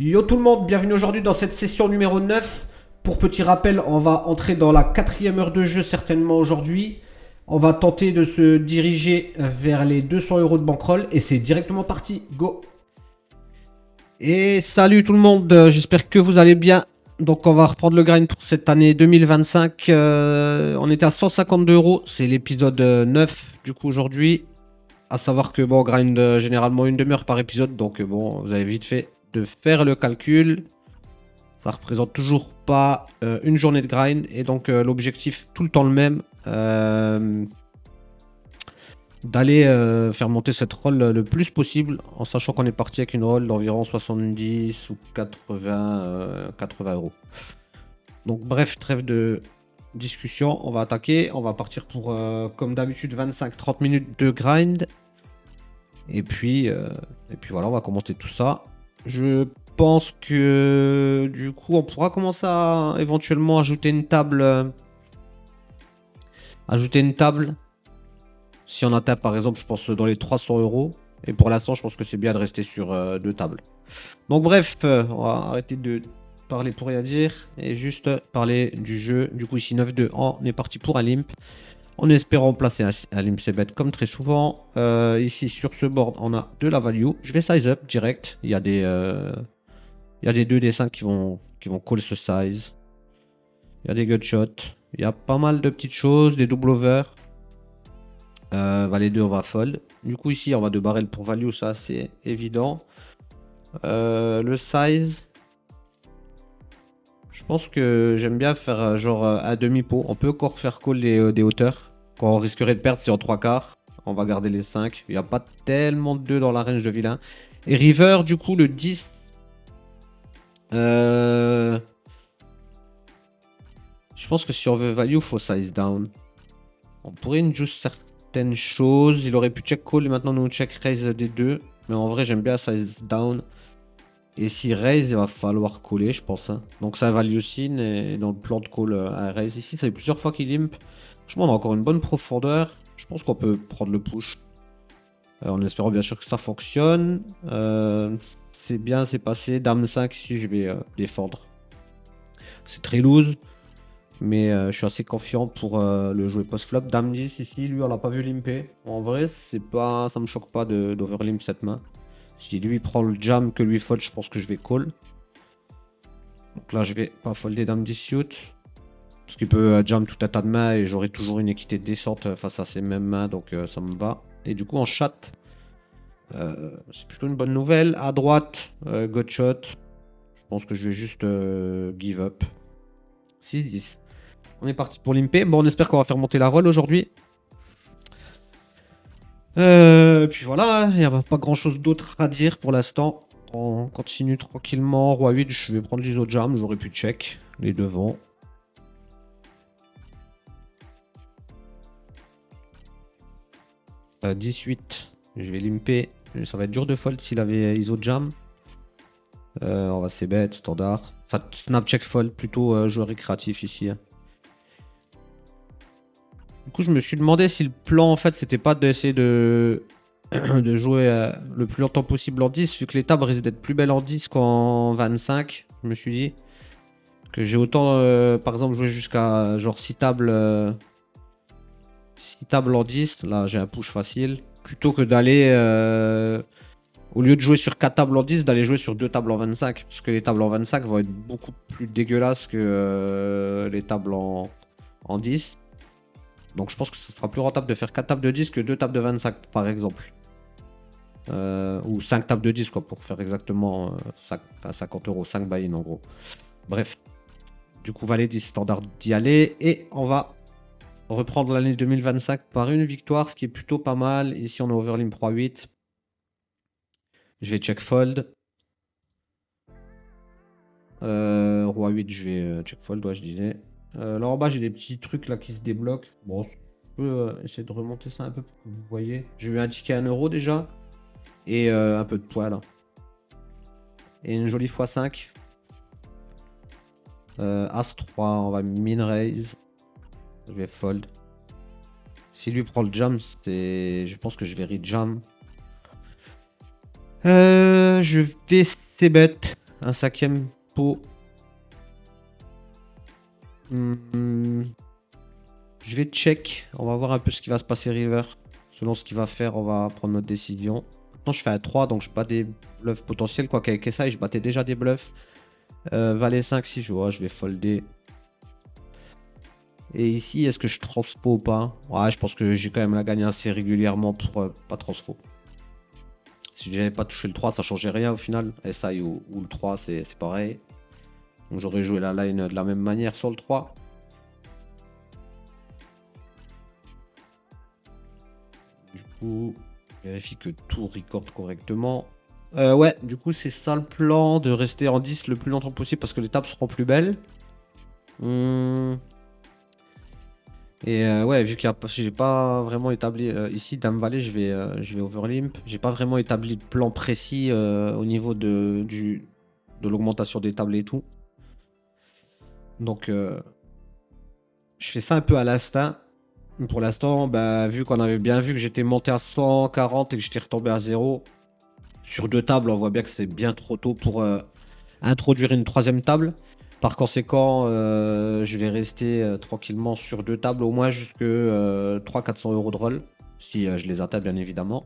Yo tout le monde, bienvenue aujourd'hui dans cette session numéro 9. Pour petit rappel, on va entrer dans la quatrième heure de jeu certainement aujourd'hui. On va tenter de se diriger vers les 200 euros de bankroll et c'est directement parti. Go! Et salut tout le monde, j'espère que vous allez bien. Donc on va reprendre le grind pour cette année 2025. On était à 152 euros, c'est l'épisode 9 du coup aujourd'hui. À savoir que bon, on grind généralement une demi-heure par épisode, donc bon, vous avez vite fait de faire le calcul. Ça représente toujours pas une journée de grind, et donc l'objectif tout le temps le même, d'aller faire monter cette roll le plus possible, en sachant qu'on est parti avec une roll d'environ 70 ou 80 euros. Donc bref, trêve de discussion, on va attaquer, on va partir pour comme d'habitude 25-30 minutes de grind. Et puis voilà, on va commenter tout ça. Je pense que du coup, on pourra commencer à éventuellement ajouter une table. Si on atteint par exemple, je pense dans les 300 euros. Et pour l'instant, je pense que c'est bien de rester sur deux tables. Donc bref, on va arrêter de parler pour rien dire et juste parler du jeu. Du coup, ici 9-2, on est parti pour un limp. En espérant placer un limp c'est bête comme très souvent. Ici sur ce board, on a de la value. Je vais size up direct. Il y a des 2 des 5 qui vont call ce size. Il y a des gutshots. Il y a pas mal de petites choses, des double over. Les deux, on va fold. Du coup, ici, on va de barrel pour value, ça c'est évident. Le size, je pense que j'aime bien faire genre un demi-pot. On peut encore faire call des hauteurs. Quand on risquerait de perdre, c'est en 3 quarts. On va garder les 5. Il n'y a pas tellement de 2 dans la range de vilain. Et river, du coup, le 10. Je pense que si on veut value, il faut size down. On pourrait une juice certaines choses. Il aurait pu check call et maintenant nous check raise des deux. Mais en vrai, j'aime bien size down. Et si raise, il va falloir coller, je pense. Hein. Donc ça value sin et dans le plan de call à raise. Ici, ça fait plusieurs fois qu'il limp. Franchement, on a encore une bonne profondeur. Je pense qu'on peut prendre le push. En espérant bien sûr que ça fonctionne. C'est bien, c'est passé. Dame 5 ici, je vais défendre. C'est très loose. Mais je suis assez confiant pour le jouer post-flop. Dame 10 ici, lui on l'a pas vu limper. En vrai, c'est pas, ça me choque pas d'overlimp cette main. Si lui prend le jam que lui fold, je pense que je vais call. Donc là, je vais pas folder Dame 10 suit. Parce qu'il peut jam tout un tas de mains et j'aurai toujours une équité décente face à ces mêmes mains. Donc ça me va. Et du coup, en chat, c'est plutôt une bonne nouvelle. À droite, gutshot. Je pense que je vais juste give up. 6-10. On est parti pour limper. Bon, on espère qu'on va faire monter la roll aujourd'hui. Puis voilà, il n'y a pas grand chose d'autre à dire pour l'instant. On continue tranquillement. Roi 8, je vais prendre l'ISO jam. J'aurais pu check les devants. Euh, 18, je vais limper. Ça va être dur de fold s'il avait ISO jam. On va c-bet, standard. Ça snap check fold, plutôt joueur récréatif ici. Hein. Du coup, je me suis demandé si le plan, en fait, c'était pas d'essayer de jouer le plus longtemps possible en 10, vu que les tables risquent d'être plus belles en 10 qu'en 25. Je me suis dit que j'ai autant, par exemple, jouer jusqu'à genre 6 tables, 6 tables en 10. Là, j'ai un push facile. Plutôt que d'aller, au lieu de jouer sur 4 tables en 10, d'aller jouer sur 2 tables en 25. Parce que les tables en 25 vont être beaucoup plus dégueulasses que les tables en 10. Donc je pense que ce sera plus rentable de faire 4 tables de 10 que 2 tables de 25 par exemple. Ou 5 tables de 10 quoi, pour faire exactement 50 euros, 5 buy-in en gros. Bref. Du coup, valet 10 standard d'y aller. Et on va reprendre l'année 2025 par une victoire, ce qui est plutôt pas mal. Ici on a overlimp roi 8. Je vais check fold. Roi 8, je vais check fold, ouais, je disais. Là en bas, j'ai des petits trucs là qui se débloquent. Bon, je peux essayer de remonter ça un peu pour que vous voyez. J'ai eu un ticket à 1 euro déjà. Et un peu de poids là. Et une jolie x5. As 3, on va min raise. Je vais fold. Si lui prend le jam, je pense que je vais re-jam. Je vais c-bet. Un cinquième pot. Je vais check. On va voir un peu ce qui va se passer river. Selon ce qu'il va faire, on va prendre notre décision. Maintenant, je fais un 3, donc je bats des bluffs potentiels. Quoi qu'avec ça, je battais déjà des bluffs. Valet 5, si je vois, je vais folder. Et ici, est-ce que je transfo ou pas? Ouais, je pense que j'ai quand même la gagne assez régulièrement pour pas transfo. Si j'avais pas touché le 3, ça changeait rien au final. SI ou le 3, c'est pareil. Donc j'aurais joué la line de la même manière sur le 3. Du coup, je vérifie que tout record correctement. Ouais, du coup, c'est ça le plan, de rester en 10 le plus longtemps possible parce que les tables seront plus belles. Et ouais, vu que j'ai pas vraiment établi ici, Dame Valet, je vais overlimp. J'ai pas vraiment établi de plan précis au niveau de l'augmentation des tables et tout. Donc, je fais ça un peu à l'instinct. Pour l'instant, bah, vu qu'on avait bien vu que j'étais monté à 140 et que j'étais retombé à 0, sur 2 tables, on voit bien que c'est bien trop tôt pour introduire une 3e table. Par conséquent, je vais rester tranquillement sur 2 tables, au moins jusque 300-400 € de roll, si je les atteins bien évidemment.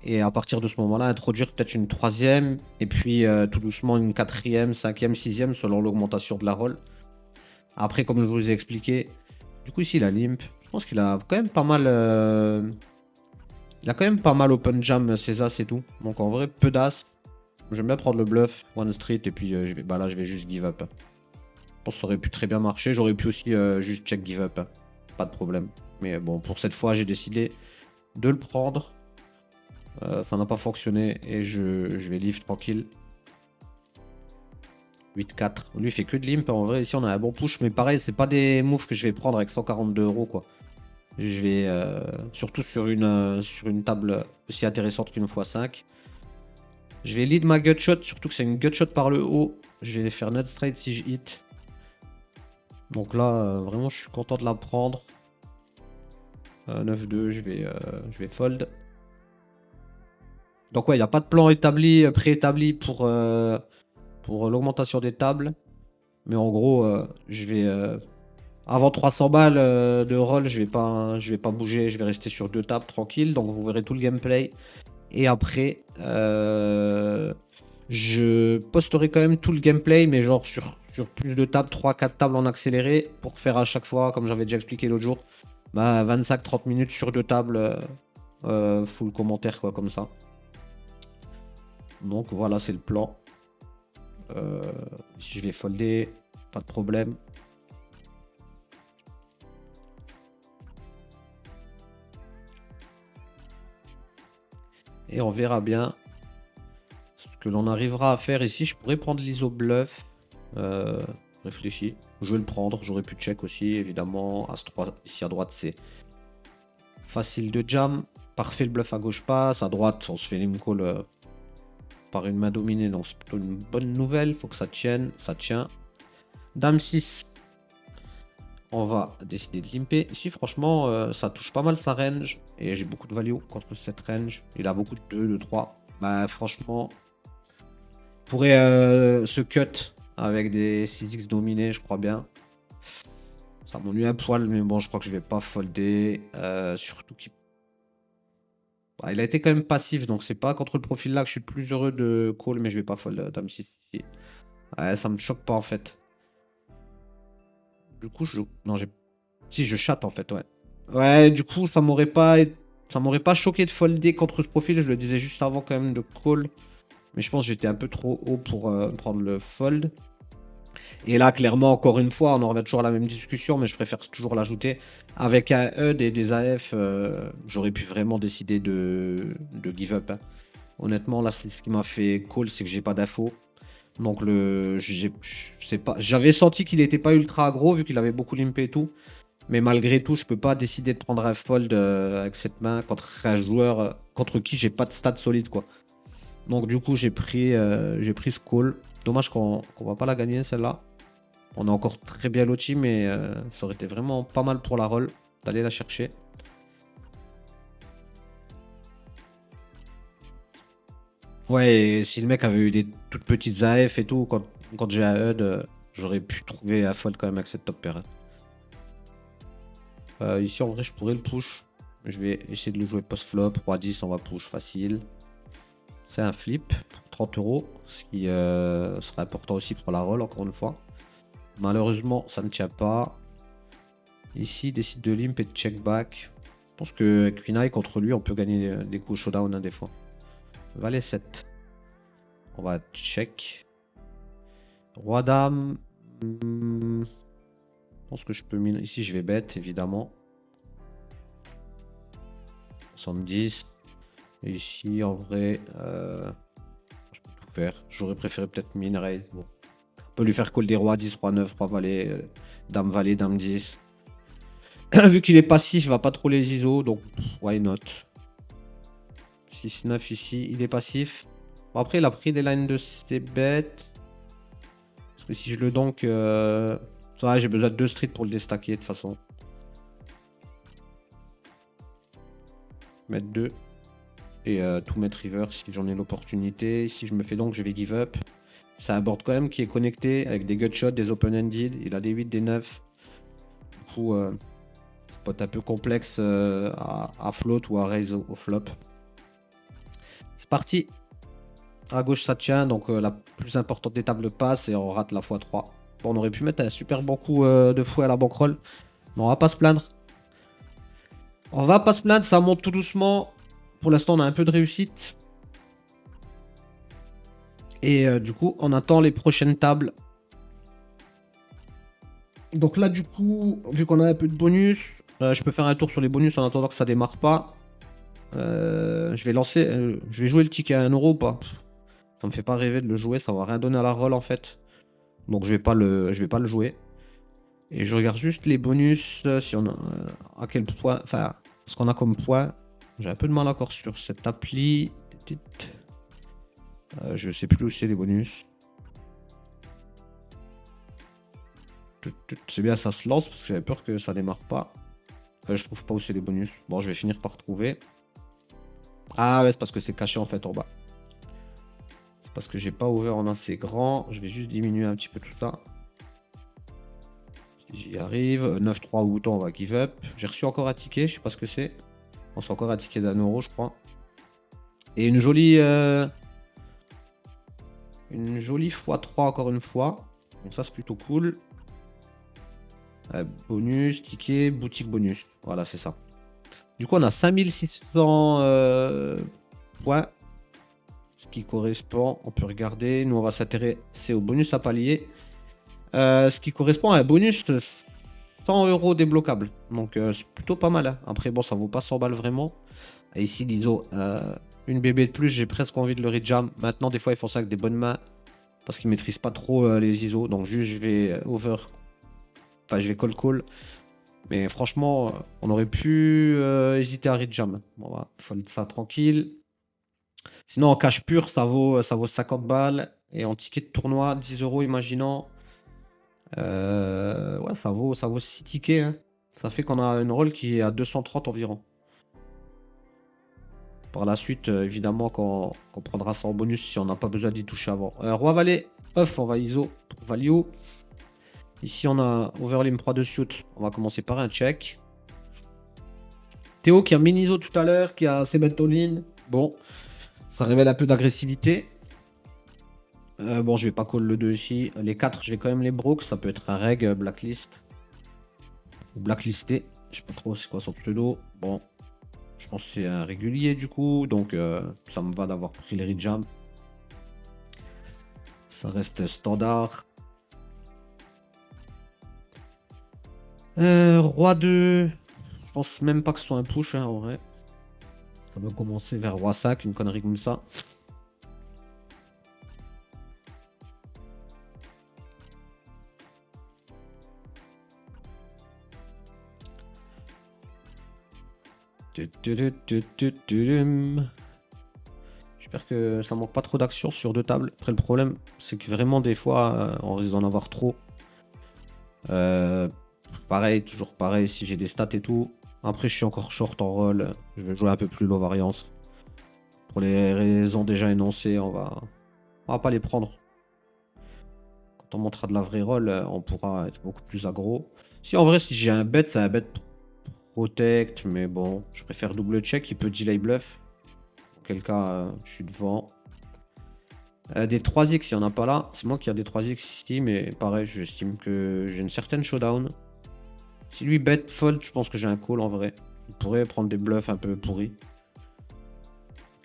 Et à partir de ce moment-là, introduire peut-être une 3e, et puis tout doucement une 4e, 5e, 6e, selon l'augmentation de la roll. Après, comme je vous ai expliqué, du coup ici la limp, je pense qu'il a quand même pas mal... il a quand même pas mal open jam ses as et tout. Donc en vrai, peu d'as. J'aime bien prendre le bluff, one street, et puis là je vais juste give up. Je pense que ça aurait pu très bien marcher. J'aurais pu aussi juste check give up. Pas de problème. Mais bon, pour cette fois, j'ai décidé de le prendre. Ça n'a pas fonctionné et je vais live tranquille. 8-4. Lui, il fait que de limp. En vrai, ici, on a un bon push. Mais pareil, c'est pas des moves que je vais prendre avec 142 € quoi. Je vais surtout sur une table aussi intéressante qu'une x5. Je vais lead ma gutshot, surtout que c'est une gutshot par le haut. Je vais faire nut straight si je hit. Donc là, vraiment, je suis content de la prendre. 9-2, je vais fold. Donc ouais, il n'y a pas de plan établi, préétabli pour l'augmentation des tables. Mais en gros, je vais... avant 300 balles de roll, je vais pas bouger. Je vais rester sur 2 tables tranquille. Donc vous verrez tout le gameplay. Et après, je posterai quand même tout le gameplay, mais genre sur plus de tables, 3-4 tables en accéléré, pour faire à chaque fois, comme j'avais déjà expliqué l'autre jour, bah 25-30 minutes sur 2 tables, full commentaire, quoi, comme ça. Donc voilà, c'est le plan. Si je vais folder, pas de problème. Et on verra bien ce que l'on arrivera à faire ici. Je pourrais prendre l'ISO bluff. Réfléchis. Je vais le prendre. J'aurais pu check aussi, évidemment. As-3 ici à droite, c'est facile de jam. Parfait, le bluff à gauche passe. À droite, on se fait lim call par une main dominée. Donc c'est plutôt une bonne nouvelle. Faut que ça tienne. Ça tient. Dame 6. On va décider de limper. Ici, franchement, ça touche pas mal sa range. Et j'ai beaucoup de value contre cette range. Il a beaucoup de 2, de 3. Bah, franchement, pourrait se cut avec des 6x dominés, je crois bien. Ça m'ennuie un poil, mais bon, je crois que je vais pas folder. Surtout qu'il... Bah, il a été quand même passif, donc c'est pas contre le profil là que je suis le plus heureux de call, mais je vais pas fold Dame 6 ici. Ouais, ça me choque pas en fait. Du coup, non, j'ai... Si, je chatte en fait, ouais. Ouais, du coup, ça m'aurait pas choqué de folder contre ce profil. Je le disais juste avant quand même de call. Mais je pense que j'étais un peu trop haut pour prendre le fold. Et là, clairement, encore une fois, on en revient toujours à la même discussion, mais je préfère toujours l'ajouter. Avec un HUD et des AF, j'aurais pu vraiment décider de give up. Hein. Honnêtement, là, ce qui m'a fait call, c'est que j'ai pas d'infos. Donc, je sais pas. J'avais senti qu'il n'était pas ultra aggro, vu qu'il avait beaucoup limpé et tout. Mais malgré tout, je peux pas décider de prendre un fold avec cette main contre un joueur contre qui j'ai pas de stats solides, quoi. Donc, du coup, j'ai pris ce call. Dommage qu'on va pas la gagner, celle-là. On est encore très bien loti, mais ça aurait été vraiment pas mal pour la roll d'aller la chercher. Ouais, et si le mec avait eu des toutes petites AF et tout, quand j'ai un HUD, j'aurais pu trouver un fold quand même avec cette top pair. Ici, en vrai, je pourrais le push. Je vais essayer de le jouer post-flop. Roi 10, on va push facile. C'est un flip pour 30 euros, ce qui serait important aussi pour la roll, encore une fois. Malheureusement, ça ne tient pas. Ici, décide de limp et de check back. Je pense que Queen Eye contre lui, on peut gagner des coups showdown hein, des fois. Valet 7. On va check. Roi dame. Je pense que je peux miner. Ici, je vais bet, évidemment. 70. Et ici, en vrai, je peux tout faire. J'aurais préféré peut-être min raise. Bon. On peut lui faire call des rois 10, roi 9, roi valet, valet, dame 10. Vu qu'il est passif, il va pas trop les ISO, donc why not. 6-9 ici, il est passif. Bon, après, il a pris des lines de ses bêtes. Parce que si je le donk, ça va, j'ai besoin de 2 streets pour le déstacker de toute façon. Mettre 2. Et tout mettre river si j'en ai l'opportunité. Si je me fais donc, je vais give up. C'est un board quand même qui est connecté avec des gutshots, des open-ended. Il a des 8, des 9. Du coup, spot un peu complexe à float ou à raise au flop. C'est parti. À gauche, ça tient. Donc, la plus importante des tables passe et on rate la x3. Bon, on aurait pu mettre un super bon coup de fouet à la bankroll. Mais on va pas se plaindre. On va pas se plaindre. Ça monte tout doucement. Pour l'instant, on a un peu de réussite. Et du coup, on attend les prochaines tables. Donc là, du coup, vu qu'on a un peu de bonus, je peux faire un tour sur les bonus en attendant que ça démarre pas. Je vais lancer, je vais jouer le ticket à 1 euro ou pas. Ça me fait pas rêver de le jouer, ça va rien donner à la roll en fait. Donc je vais pas le jouer. Et je regarde juste les bonus, si on a, à quel point, enfin, ce qu'on a comme poids. J'ai un peu de mal encore sur cette appli. Je sais plus où c'est les bonus. C'est bien, ça se lance parce que j'avais peur que ça démarre pas. Je trouve pas où c'est les bonus. Bon, je vais finir par trouver. Ah ouais, c'est parce que c'est caché en fait en bas. C'est parce que j'ai pas ouvert en assez grand. Je vais juste diminuer un petit peu tout ça. J'y arrive. 9-3 ou autant, on va give up. J'ai reçu encore un ticket, je sais pas ce que c'est. On c'est encore un ticket d'1 euro, je crois. Et une jolie x3 encore une fois. Donc ça c'est plutôt cool. Bonus, ticket, boutique bonus. Voilà, c'est ça. Du coup, on a 5600 points. Ce qui correspond, on peut regarder. Nous, on va s'intéresser au bonus à palier. Ce qui correspond à un bonus 100 euros débloquable. Donc, c'est plutôt pas mal. Hein. Après, bon, ça vaut pas 100 balles vraiment. Et ici, l'ISO, une bébé de plus, j'ai presque envie de le rejam. Maintenant, des fois, ils font ça avec des bonnes mains. Parce qu'ils maîtrisent pas trop les ISO. Donc, juste, je vais over. Enfin, je vais call. Mais franchement, on aurait pu hésiter à rejam. Bon, on va fold ça tranquille. Sinon, en cash pur, ça vaut 50 balles. Et en ticket de tournoi, 10 euros, imaginons. Ouais, ça vaut 6 tickets. Hein. Ça fait qu'on a une roll qui est à 230 environ. Par la suite, évidemment, qu'on prendra ça en bonus si on n'a pas besoin d'y toucher avant. Roi valet, off, on va ISO pour value. Ici, on a overlimp 3 de suit. On va commencer par un check. Théo qui a mini ISO tout à l'heure, qui a ses bêtes all-in. Bon, ça révèle un peu d'agressivité. Bon, je vais pas call le 2 ici. Les 4, je vais quand même les broke. Ça peut être un reg, blacklist. Ou blacklisté. Je sais pas trop c'est quoi son pseudo. Bon, je pense que c'est un régulier du coup. Donc, ça me va d'avoir pris les rejam. Ça reste standard. Roi 2. Je pense même pas que ce soit un push hein, en vrai. Ça va commencer vers Roi 5, une connerie comme ça. J'espère que ça manque pas trop d'action sur 2 tables. Après, le problème, c'est que vraiment, des fois, on risque d'en avoir trop. Pareil, toujours pareil, si j'ai des stats et tout. Après, je suis encore short en roll. Je vais jouer un peu plus low variance. Pour les raisons déjà énoncées, on va pas les prendre. Quand on montera de la vraie roll, on pourra être beaucoup plus aggro. Si en vrai, si j'ai un bet, c'est un bet protect, mais bon, je préfère double check, il peut delay bluff. Auquel cas, je suis devant. Des 3x, il n'y en a pas là. C'est moi qui a des 3x ici, mais pareil, j'estime que j'ai une certaine showdown. Si lui bet fold, je pense que j'ai un call en vrai. Il pourrait prendre des bluffs un peu pourris.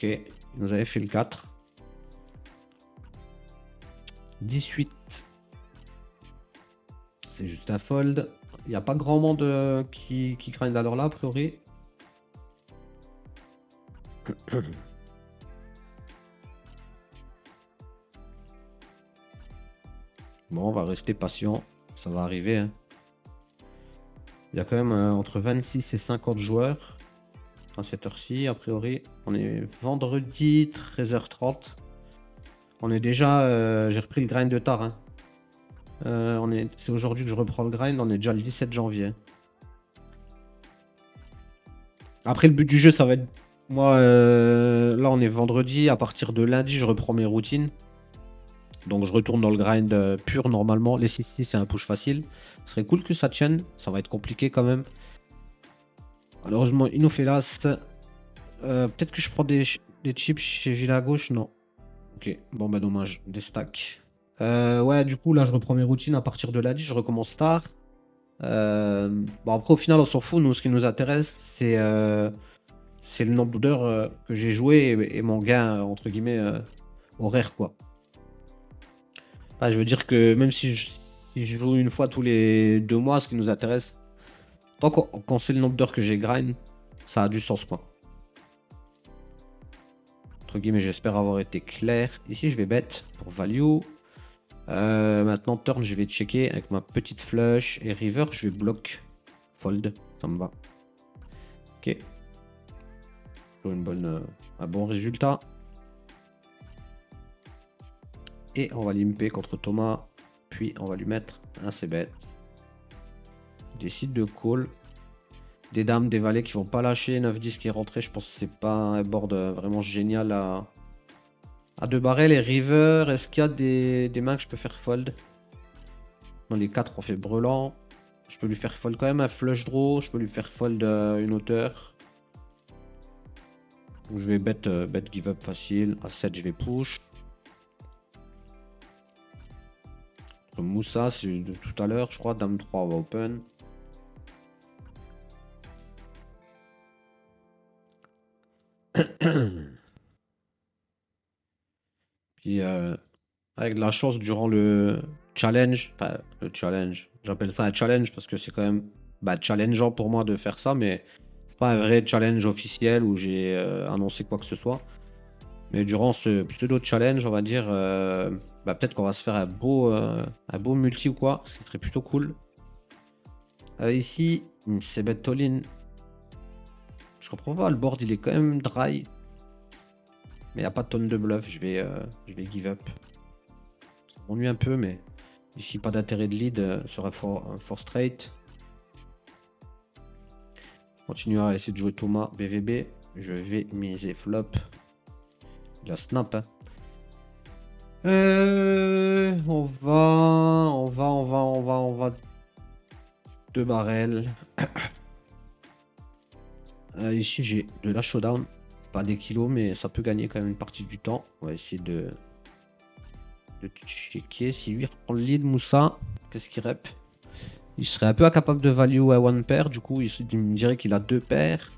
Ok, il nous avait fait le 4. 18. C'est juste un fold. Il n'y a pas grand monde qui grind à l'heure là, a priori. Bon, on va rester patient. Ça va arriver. Hein. Il y a quand même entre 26 et 50 joueurs à cette heure-ci, a priori. On est vendredi 13h30. On est déjà... j'ai repris le grind de tard. Hein. C'est aujourd'hui que je reprends le grind. On est déjà le 17 janvier. Après, le but du jeu, ça va être... Moi, là, on est vendredi. À partir de lundi, je reprends mes routines. Donc, je retourne dans le grind pur normalement. Les 6-6, c'est un push facile. Ce serait cool que ça tienne. Ça va être compliqué quand même. Malheureusement, il nous fait l'as. Peut-être que je prends des chips chez Villa à gauche. Non. Ok. Bon, bah, dommage. Des stacks. Ouais, du coup, là, je reprends mes routines à partir de lundi. Je recommence tard. Bon, après, au final, on s'en fout. Nous, ce qui nous intéresse, c'est le nombre d'heures que j'ai joué et mon gain, entre guillemets, horaire, quoi. Enfin, je veux dire que même si je joue une fois tous les 2 mois, ce qui nous intéresse, tant qu'on sait le nombre d'heures que j'ai grind, ça a du sens, quoi. Entre guillemets, j'espère avoir été clair. Ici, je vais bet pour value. Maintenant, turn, je vais checker avec ma petite flush. Et river, je vais block. Fold, ça me va. Ok. Un bon résultat. Et on va limper contre Thomas. Puis on va lui mettre un c-bet. Il décide de call. Des dames, des valets qui vont pas lâcher. 9-10 qui est rentré. Je pense que c'est pas un board vraiment génial à 2 barrels. Et river, est-ce qu'il y a des mains que je peux faire fold? Dans les 4, on fait brelan. Je peux lui faire fold quand même un flush draw. Je peux lui faire fold une hauteur. Donc je vais bet give up facile. À 7, je vais push. Moussa, c'est de tout à l'heure, je crois. Dame 3, on va open. Puis, avec de la chance, durant le challenge, j'appelle ça un challenge parce que c'est quand même challengeant pour moi de faire ça, mais c'est pas un vrai challenge officiel où j'ai annoncé quoi que ce soit. Mais durant ce pseudo-challenge, on va dire, peut-être qu'on va se faire un beau multi ou quoi, ce qui serait plutôt cool. Ici, c'est bet all-in. Je comprends pas, le board il est quand même dry. Mais il n'y a pas de tonne de bluff, je vais give up. Ça m'ennuie un peu, mais ici pas d'intérêt de lead sur un for straight. Je continue à essayer de jouer Thomas, BVB. Je vais miser flop. Il a snap. Hein. On va 2 barrels. Ici j'ai de la showdown. Pas des kilos, mais ça peut gagner quand même une partie du temps. On va essayer de checker. Si lui reprend le lead, Moussa, qu'est-ce qu'il rep? Il serait un peu incapable de value à one pair. Du coup, il me dirait qu'il a 2 paires.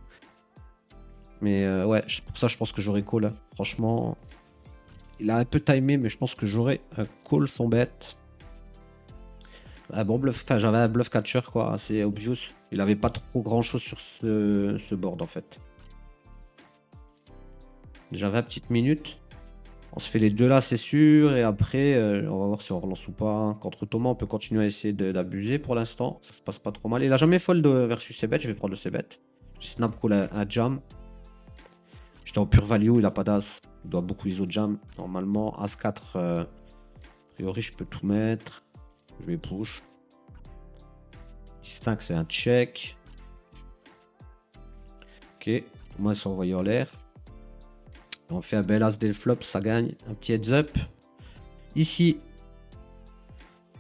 Mais ouais, pour ça, je pense que j'aurais call. Hein. Franchement, il a un peu timé, mais je pense que j'aurais call son bet. Un bon bluff. Enfin, j'avais un bluff catcher, quoi, assez obvious. Il avait pas trop grand chose sur ce board, en fait. Déjà 20 petites minutes. On se fait les deux là, c'est sûr. Et après, on va voir si on relance ou pas. Contre Thomas, on peut continuer à essayer d'abuser pour l'instant. Ça se passe pas trop mal. Il a jamais fold versus ses bêtes. Je vais prendre le c-bet. J'ai snap call un jam. J'étais en pure value. Il a pas d'as. Il doit beaucoup ISO jam. Normalement, as-4. A priori, je peux tout mettre. Je vais push. 10-5, c'est un check. Ok. Thomas, il s'est envoyé en l'air. On fait un bel as dès le flop, ça gagne. Un petit heads up. Ici,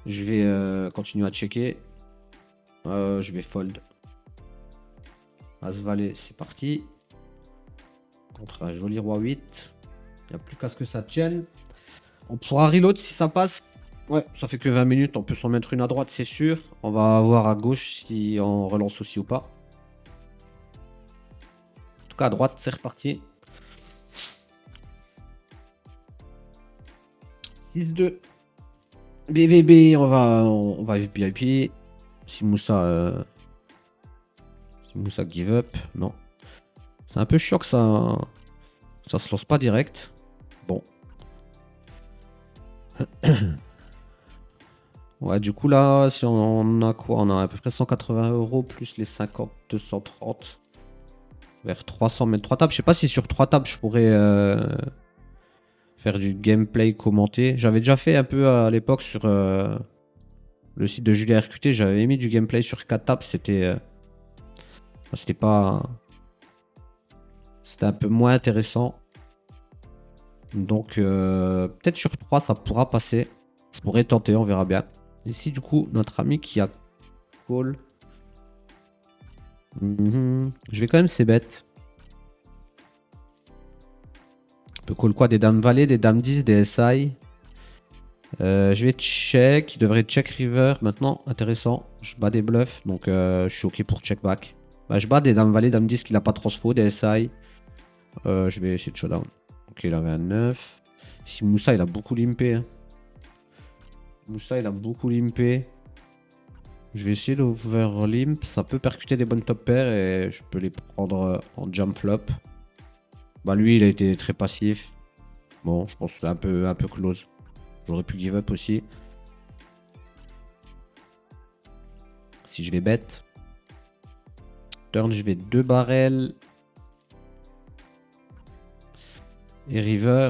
je vais continuer à checker. Je vais fold. As valet, c'est parti. Contre un joli roi 8. Il n'y a plus qu'à ce que ça tienne. On pourra reload si ça passe. Ouais, ça fait que 20 minutes. On peut s'en mettre une à droite, c'est sûr. On va voir à gauche si on relance aussi ou pas. En tout cas, à droite, c'est reparti. 6-2. BVB, on va VIP. Si Moussa give up, non. C'est un peu chiant que ça se lance pas direct. Bon. Ouais, du coup là, si on a quoi? On a à peu près 180 € plus les 50, 230. Vers 300 mètres 3 tables. Je sais pas si sur 3 tables je pourrais faire du gameplay commenté. J'avais déjà fait un peu à l'époque sur le site de Julien RQT. J'avais mis du gameplay sur 4 tables. C'était pas. C'était un peu moins intéressant. Donc peut-être sur 3 ça pourra passer. Je pourrais tenter, on verra bien. Ici du coup notre ami qui a call. Je vais quand même c'est bête. On peut call quoi? Des dames valet, des dames 10, des SI. Je vais check. Il devrait check river. Maintenant, intéressant. Je bats des bluffs. Donc je suis ok pour check back. Bah, je bats des dames valet, dames 10 qu'il a pas transfo, des SI. Je vais essayer de showdown. Ok, il avait un 9. Si Moussa il a beaucoup limpé. Hein. Moussa il a beaucoup limpé. Je vais essayer d'over limp. Ça peut percuter des bonnes top pairs et je peux les prendre en jump flop. Bah lui il a été très passif. Bon, je pense que c'est un peu close. J'aurais pu give up aussi. Si je vais bet. Turn, je vais 2 barrels. Et river.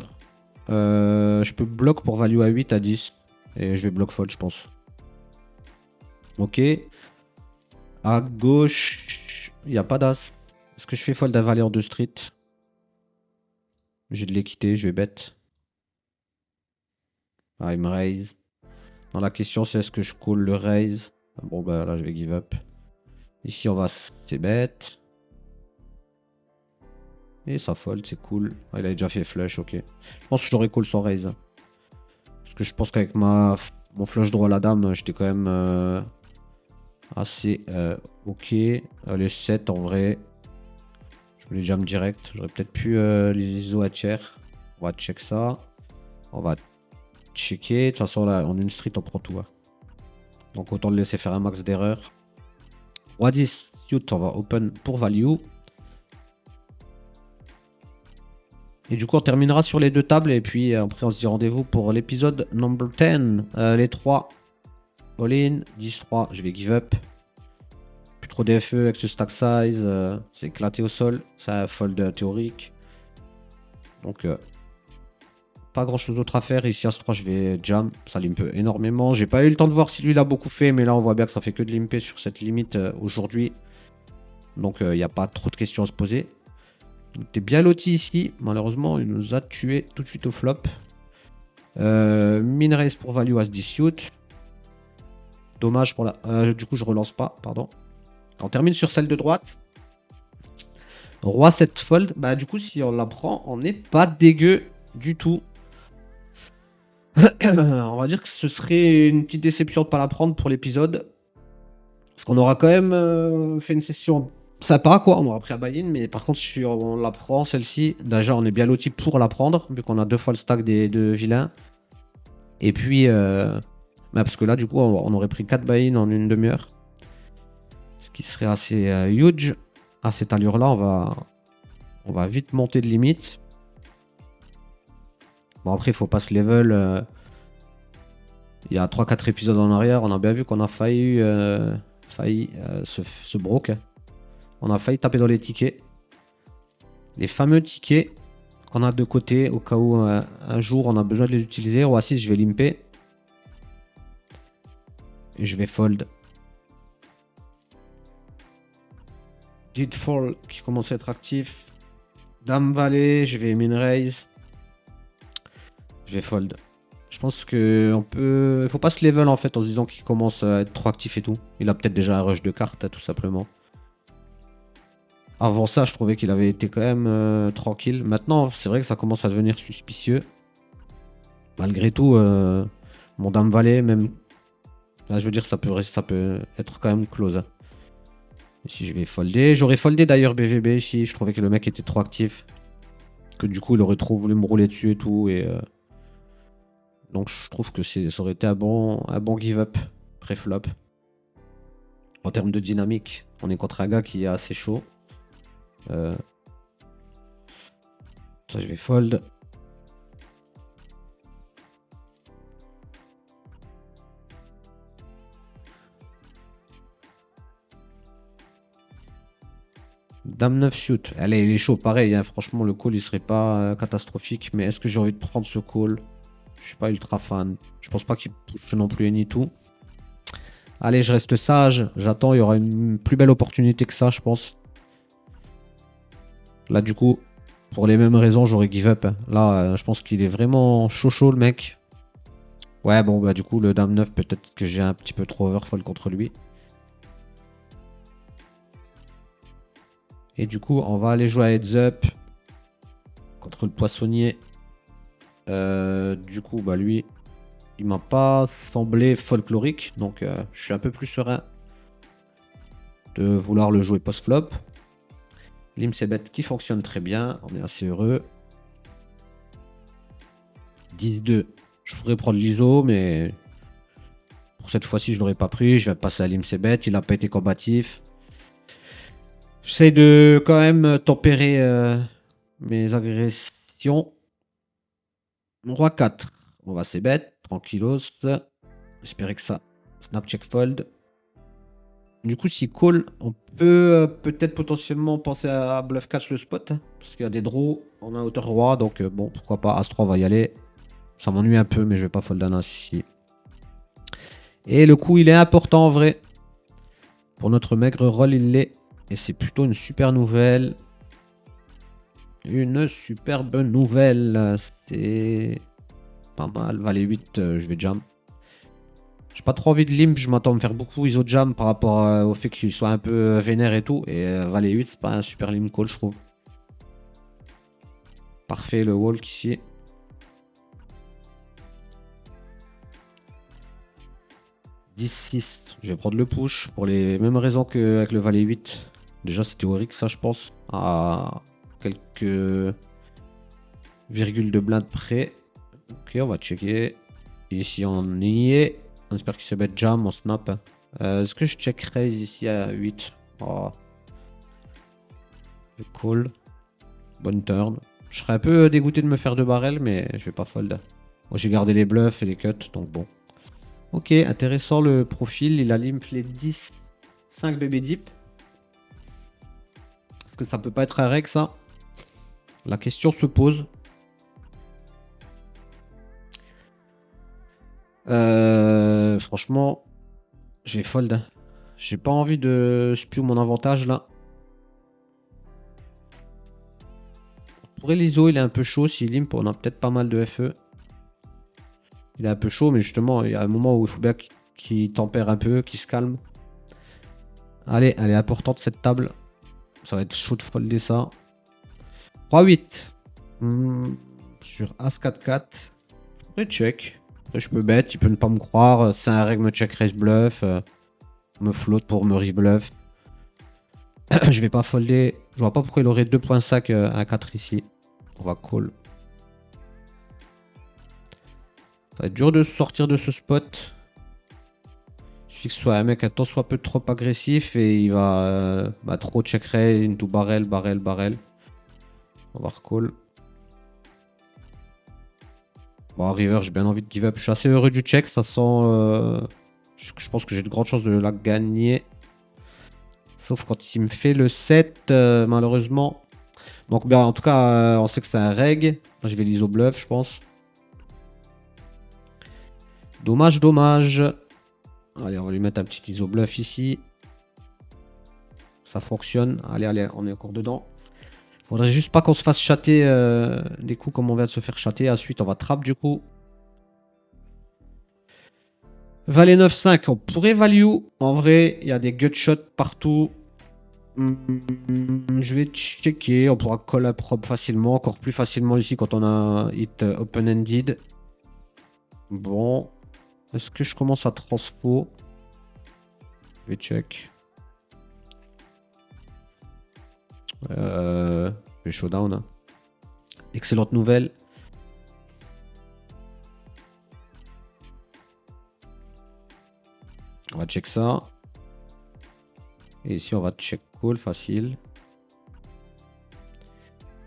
Je peux bloc pour value à 8 à 10. Et je vais block fold, je pense. Ok. À gauche, il n'y a pas d'as. Est-ce que je fais fold à valet en 2 street? J'ai de l'équité, je vais bet. Ah, il me raise. Dans la question, c'est est-ce que je call le raise? Bon, bah là, je vais give up. Ici, on va c'est bête. Et ça fold, c'est cool. Ah, il a déjà fait flush, ok. Je pense que j'aurais call sans raise. Parce que je pense qu'avec mon flush droit à la dame, j'étais quand même assez ok. Les 7 en vrai. Je voulais jam direct. J'aurais peut-être pu les ISO à tiers. On va check ça. On va checker. De toute façon, là, en une street, on prend tout. Hein. Donc, autant le laisser faire un max d'erreur. Roi 10, suit, on va open pour value. Et du coup, on terminera sur les 2 tables. Et puis, après, on se dit rendez-vous pour l'épisode number 10. Les 3. All-in. 10-3. Je vais give up. Plus trop DFE avec ce stack size. C'est éclaté au sol. C'est un fold théorique. Donc, pas grand chose d'autre à faire. Ici, As-3, je vais jam. Ça limpe énormément. J'ai pas eu le temps de voir si lui, il a beaucoup fait. Mais là, on voit bien que ça fait que de limper sur cette limite aujourd'hui. Donc, il n'y a pas trop de questions à se poser. T'es bien loti ici. Malheureusement, il nous a tué tout de suite au flop. Min raise pour value as 10 suit. Dommage pour la... du coup, je relance pas. Pardon. On termine sur celle de droite. Roi 7 fold. Bah, du coup, si on la prend, on n'est pas dégueu du tout. On va dire que ce serait une petite déception de ne pas la prendre pour l'épisode. Parce qu'on aura quand même fait une session sympa, quoi. On aura pris à buy-in, mais par contre, si on la prend, celle-ci, déjà, on est bien loti pour la prendre, vu qu'on a 2 fois le stack des 2 vilains. Et puis, bah, parce que là, du coup, on aurait pris 4 buy-in en une demi-heure. Ce qui serait assez huge. À cette allure-là, on va vite monter de limite. Bon, après, il faut pas se level. Il y a 3-4 épisodes en arrière, on a bien vu qu'on a failli se broke. On a failli taper dans les tickets. Les fameux tickets qu'on a de côté au cas où un jour on a besoin de les utiliser. Ou assis, je vais limper. Et je vais fold. Did fall qui commence à être actif. Dame valet, je vais min raise. Je vais fold. Je pense que on peut. Faut pas se level en fait en se disant qu'il commence à être trop actif et tout. Il a peut-être déjà un rush de cartes, tout simplement. Avant ça, je trouvais qu'il avait été quand même tranquille. Maintenant, c'est vrai que ça commence à devenir suspicieux. Malgré tout, mon dame valet, même. Là, je veux dire, ça peut être quand même close. Hein. Ici, je vais folder. J'aurais foldé d'ailleurs BVB ici. Je trouvais que le mec était trop actif. Que du coup, il aurait trop voulu me rouler dessus et tout. Et donc, je trouve que ça aurait été un bon give-up pré-flop. En termes de dynamique, on est contre un gars qui est assez chaud. Ça, je vais fold. Dame 9 shoot. Allez, il est chaud, pareil. Hein. Franchement, le call, il serait pas catastrophique. Mais est-ce que j'ai envie de prendre ce call? Je suis pas ultra fan. Je pense pas qu'il push non plus ni tout. Allez, je reste sage. J'attends. Il y aura une plus belle opportunité que ça, je pense. Là, du coup, pour les mêmes raisons, j'aurais give up. Là, je pense qu'il est vraiment chaud, le mec. Ouais, bon, bah, du coup, le dame 9, peut-être que j'ai un petit peu trop overfold contre lui. Et du coup, on va aller jouer à heads up contre le poissonnier. Du coup, bah lui, il m'a pas semblé folklorique. Donc, je suis un peu plus serein de vouloir le jouer post-flop. Lim c'est bête qui fonctionne très bien. On est assez heureux. 10-2. Je pourrais prendre l'ISO, mais pour cette fois-ci, je l'aurais pas pris. Je vais passer à Lim c'est bête. Il n'a pas été combatif. J'essaie de quand même tempérer mes agressions. Roi 4. On va c'est bête. Tranquillos. J'espérais que ça. Snap check fold. Du coup, si call, on peut peut-être potentiellement penser à bluff catch le spot. Hein, parce qu'il y a des draws. On a hauteur roi. Donc bon, pourquoi pas. As-3, on va y aller. Ça m'ennuie un peu, mais je vais pas fold un as ici. Et le coup, il est important en vrai. Pour notre maigre roll, il l'est. Et c'est plutôt une super nouvelle. Une superbe nouvelle. C'est pas mal. Valet 8, je vais jam. J'ai pas trop envie de limp, je m'attends à me faire beaucoup ISO jam par rapport au fait qu'il soit un peu vénère et tout. Et Valet 8, c'est pas un super limp call, je trouve. Parfait le walk ici. « 10-6, je vais prendre le push pour les mêmes raisons qu'avec le Valet 8. Déjà, c'est théorique, ça, je pense. À quelques virgules de blind près. Ok, on va checker. Ici, on y est. On espère qu'il se met jam, on snap. Est-ce que je check raise ici à 8? Oh. Cool. Bonne turn. Je serais un peu dégoûté de me faire 2 barrels, mais je vais pas fold. Moi, j'ai gardé les bluffs et les cuts, donc bon. Ok, intéressant le profil. Il a limp les 10, 5 bébé deep. Est-ce que ça peut pas être un reg, ça? La question se pose. Franchement, je vais fold. J'ai pas envie de spew mon avantage là. Pour l'ISO, il est un peu chaud. S'il limp, on a peut-être pas mal de FE. Il est un peu chaud, mais justement, il y a un moment où il faut bien qu'il tempère un peu, qu'il se calme. Allez, elle est importante cette table. Ça va être chaud de folder ça. Roi 8. Sur As 4-4. Et check. Après, je peux bet, il peut ne pas me croire. C'est un reg me check raise bluff. Me flotte pour me rebluff. Je vais pas folder. Je vois pas pourquoi il aurait 2.5 à 4 ici. On va call. Ça va être dur de sortir de ce spot. Il suffit que ce soit un mec un tant soit peu trop agressif et il va trop check raise into barrel. On va recall. Bon, river, j'ai bien envie de give up. Je suis assez heureux du check. Ça sent. Je pense que j'ai de grandes chances de la gagner. Sauf quand il me fait le 7, malheureusement. Donc, bien, en tout cas, on sait que c'est un reg. Là, je vais l'ISO bluff, je pense. Dommage. Allez, on va lui mettre un petit ISO bluff ici. Ça fonctionne. Allez, on est encore dedans. Faudrait juste pas qu'on se fasse chater des coups comme on vient de se faire chater. Ensuite, on va trap du coup. Valet 9-5, on pourrait value. En vrai, il y a des gutshots partout. Je vais checker. On pourra call up prop facilement. Encore plus facilement ici quand on a hit open-ended. Bon. Est-ce que je commence à transfo? Je vais check. Je vais showdown. Hein. Excellente nouvelle. On va check ça. Et ici, on va check call facile.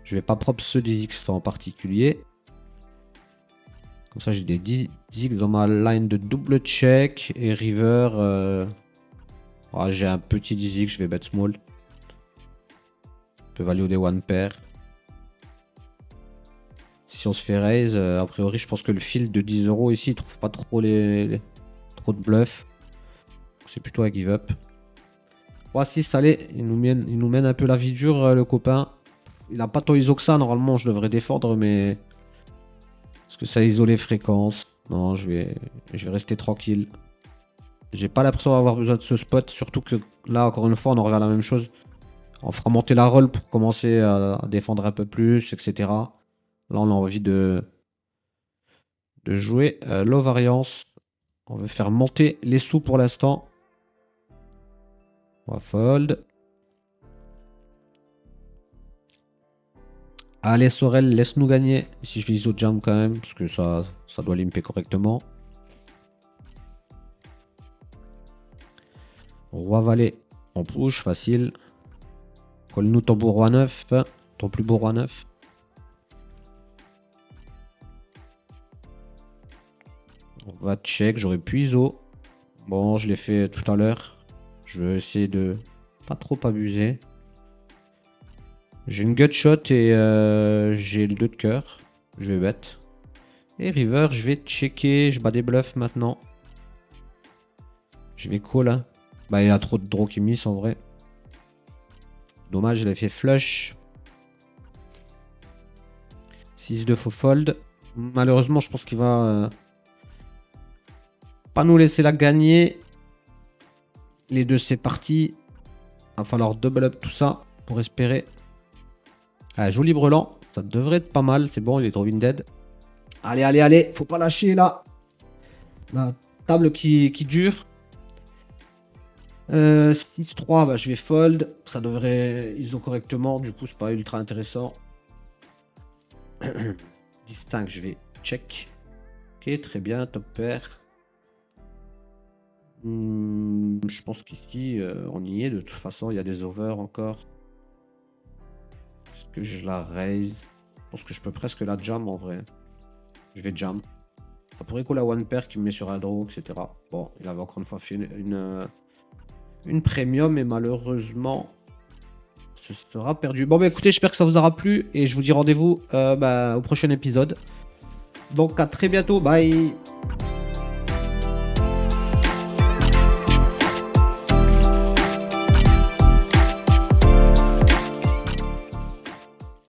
Je vais pas prop ceux des X en particulier. Comme ça, j'ai des 10 X dans ma line de double check. Et river. J'ai un petit 10 X, je vais bet small. Je peux value des one pair. Si on se fait raise, a priori, je pense que le field de 10 € ici, il trouve pas trop trop de bluff. C'est plutôt un give up. 3-6, allez, il nous mène un peu la vie dure, le copain. Il a pas tant ISO que ça, normalement, je devrais défendre, mais... Est-ce que ça isole les fréquences? Non, je vais rester tranquille. J'ai pas l'impression d'avoir besoin de ce spot, surtout que là, encore une fois, on en revient à la même chose. On fera monter la roll pour commencer à défendre un peu plus, etc. Là, on a envie de jouer low variance. On veut faire monter les sous pour l'instant. On va fold. Allez, Sorel, laisse-nous gagner. Si je fais ISO jam quand même, parce que ça doit limper correctement. Roi valet, on push, facile. Colle-nous ton beau roi 9. Ton plus beau roi 9. On va check, j'aurais pu ISO. Bon, je l'ai fait tout à l'heure. Je vais essayer de pas trop abuser. J'ai une gutshot et j'ai le 2 de cœur. Je vais bet. Et river, je vais checker. Je bats des bluffs maintenant. Je vais call. Hein. Bah, il y a trop de draw qui miss en vrai. Dommage, il a fait flush. 6-2 faux fold. Malheureusement, je pense qu'il va pas nous laisser la gagner. Les deux, c'est parti. Il va falloir double up tout ça pour espérer. Ah, joli brelan. Ça devrait être pas mal. C'est bon, il est trop dead. Allez, allez, allez. Faut pas lâcher là. La table qui dure. 6-3, bah, je vais fold. Ça devrait ISO correctement. Du coup, c'est pas ultra intéressant. 10-5, je vais check. Ok, très bien. Top pair. Je pense qu'ici, on y est. De toute façon, il y a des overs encore. Est-ce que je la raise? Je pense que je peux presque la jam en vrai. Je vais jam. Ça pourrait coller à one pair qui me met sur un draw, etc. Bon, il avait encore une fois fait une premium et malheureusement, ce sera perdu. Bon, bah écoutez, j'espère que ça vous aura plu et je vous dis rendez-vous au prochain épisode. Donc, à très bientôt. Bye!